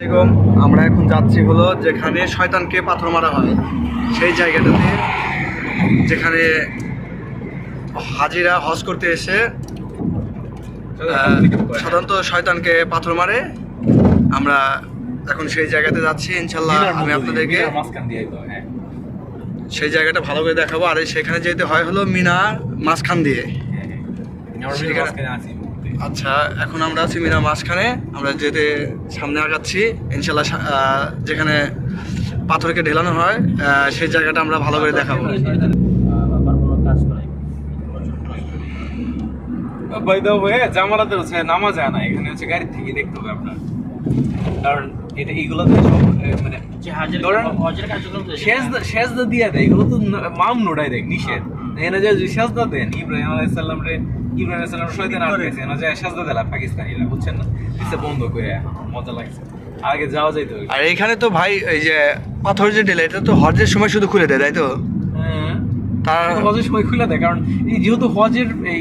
আমরা এখন যাচ্ছি হলো যেখানে শয়তানকে পাথর মারা হয় সেই জায়গাটাতে, যেখানে হাজিরা হজ করতে এসে সাধারণত শয়তানকে পাথর মারে। আমরা এখন সেই জায়গাতে যাচ্ছি, ইনশাল্লাহ আমি আপনাদেরকে সেই জায়গাটা ভালো করে দেখাবো। আর সেখানে যেতে হয় হলো মিনার মাঝখান দিয়ে। আচ্ছা, এখন আমরা আছি মিনার মাঝখানে, আমরা যেতে সামনে আগাচ্ছি ইনশাল্লাহ। যেখানে পাথরকে ঢেলানো হয় সেই জায়গাটা আমরা ভালো করে দেখাবো। জামারাতে হচ্ছে নামা যায় না, এখানে হচ্ছে গাড়ি থেকে দেখতে হবে আপনার, কারণ এটা এইগুলোতে সব মানে সেজদা দিয়ে দেয়, এগুলো তো মামনু ডাইরেক্ট নিষেধ। এনে যে সেজদা দেন ইব্রাহিম আলাইহিস সালাম রে, ইব্রাহিম আলাইহিস সালাম শয়তান আটকেছে, এনে যে সেজদা দিলা পাকিস্তানিরা, বুঝছেন না, দিছে বন্ধ করে। মজা লাগছে, আগে যাওয়া যাইতো। আর এখানে তো ভাই এই যে পাথর যে ঢেলে, এটা তো হজের সময় শুধু খুলে দেয়, তাই তো? তার হজের সময় খুলে দেয়, কারণ এই যেহেতু হজের এই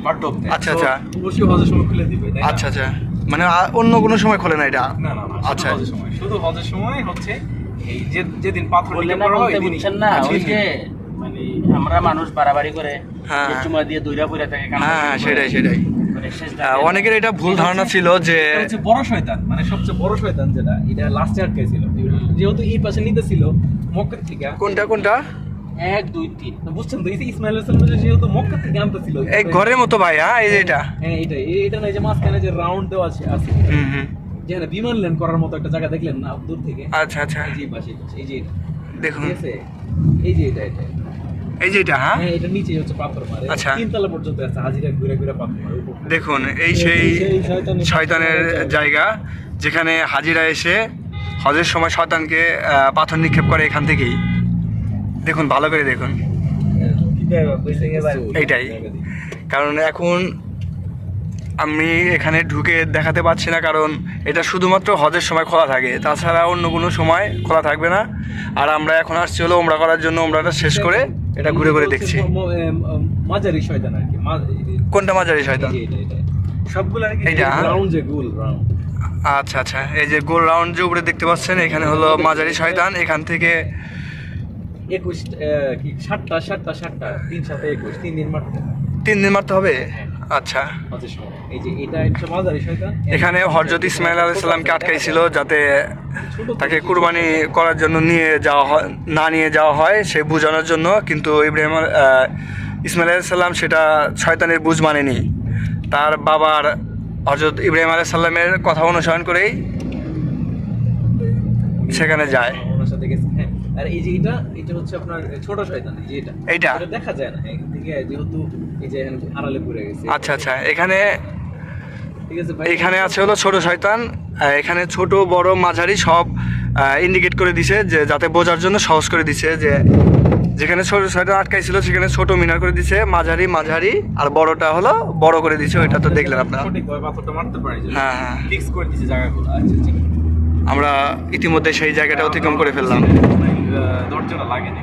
পার্ট অফ। আচ্ছা আচ্ছা, অবশ্যই হজের সময় খুলে দিবে। আচ্ছা আচ্ছা, মানে অন্য কোনো সময় খোলে না এটা? না না, আচ্ছা, হজের সময়, শুধু হজের সময় হচ্ছে এই যেদিন পাথর নিক্ষেপ করা হয়, বুঝছেন না, ওই যে মানে আমরা মানুষ বাড়াবাড়ি করে চুমা দিয়ে দইরা পড়ে থাকে। হ্যাঁ, সেটাই সেটাই। অনেকের এটা ভুল ধারণা ছিল যে হচ্ছে বড় শয়তান, মানে সবচেয়ে বড় শয়তান যেটা, এটা লাস্টে আটকাইছিল, যেহেতু এই পাশে নিতেছিল মক্কা থেকে। কোনটা কোনটা? 1 2 3, বুঝছেন তো, ইসমাইল আলাইহিস সালাম যেহেতু মক্কা থেকে আনতেছিল এই ঘরের মতো ভাই। হ্যাঁ, এই যে এটা, হ্যাঁ এটা না, এই যে মাঝখানে যে রাউন্ড দেওয়া আছে, যেখানে বিমান ল্যান্ড করার মতো একটা জায়গা দেখলেন না দূর থেকে? আচ্ছা আচ্ছা, এই যে পাশে, এই যে দেখুন, এই যে এটা এই যে এটা। হ্যাঁ, এটা নিচে হচ্ছে পাথর মারে। আচ্ছা, 3 তলা পর্যন্ত আছে, হাজিরা ঘুরে ঘুরে পাথর মারে। দেখুন, এই সেই শয়তানের জায়গা, যেখানে হাজিরা এসে হজের সময় শয়তানকে পাথর নিক্ষেপ করে এখান থেকেই। দেখুন, ভালো করে দেখুন, এইটাই। কারণ এখন আমি এখানে ঢুকে দেখাতে পারছি না, কারণ এটা শুধুমাত্র হজের সময় খোলা থাকে, তাছাড়া অন্য কোনো সময় খোলা থাকবে না। আর আমরা এখন আসছি হলো ওমরা করার জন্য, ওমরাটা শেষ করে এটা ঘুরে ঘুরে দেখছি। মাঝারি শয়তান আর কি। কোনটা মাঝারি শয়তান? সবগুলো আর কি, এইটা রাউন্ড, যে গোল রাউন্ড। আচ্ছা আচ্ছা, এই যে গোল রাউন্ড যে উপরে দেখতে পাচ্ছেন, এখানে হলো মাঝারি শয়তান। এখান থেকে 21 কি 7টা 3 7 21, 3 দিন মারতে, 3 দিন মারতে হবে। আচ্ছা, এই যে এটা হচ্ছে মাঝারি শয়তান। এখানে হযরত ইসমাইল আলাইহিস সালামকে আটকাইছিল, যাতে তাকে কুরবানি করার জন্য নিয়ে যাওয়া হয় সে বোঝানোর জন্য। কিন্তু ইসমাইল আলাইহিস সালাম সেটা শয়তানের বুঝ মানেনি। তার বাবার হযরত ইব্রাহিম আলাইহিস সালামের কথা অনুসরণ করেই সেখানে যায়। আর এই যে এটা হচ্ছে আপনার ছোট শয়তান, এই যে এটা দেখা যায় না এখান থেকে, যেহেতু এই যে আড়ালে পড়ে গেছে। আচ্ছা আচ্ছা, এখানে ঠিক আছে ভাই, এখানে আছে হলো ছোট শয়তান। এখানে ছোট বড় মাঝারি সব ইন্ডিকেট করে দিছে, যে যাতে বোঝার জন্য সহজ করে দিছে, যে যেখানে ছোট শয়তান আটকাইছিল সেখানে ছোট মিনার করে দিছে, মাঝারি, আর বড়টা হলো বড় করে দিছে। ওইটা তো দেখলেন আপনারা। সঠিকভাবে পাথরটা মারতে পারে, হ্যাঁ হ্যাঁ, ফিক্স করে দিছে জায়গাগুলো। আচ্ছা ঠিক, আমরা ইতিমধ্যে সেই জায়গাটা অতিক্রম করে ফেললাম। দরজাটা লাগেনি।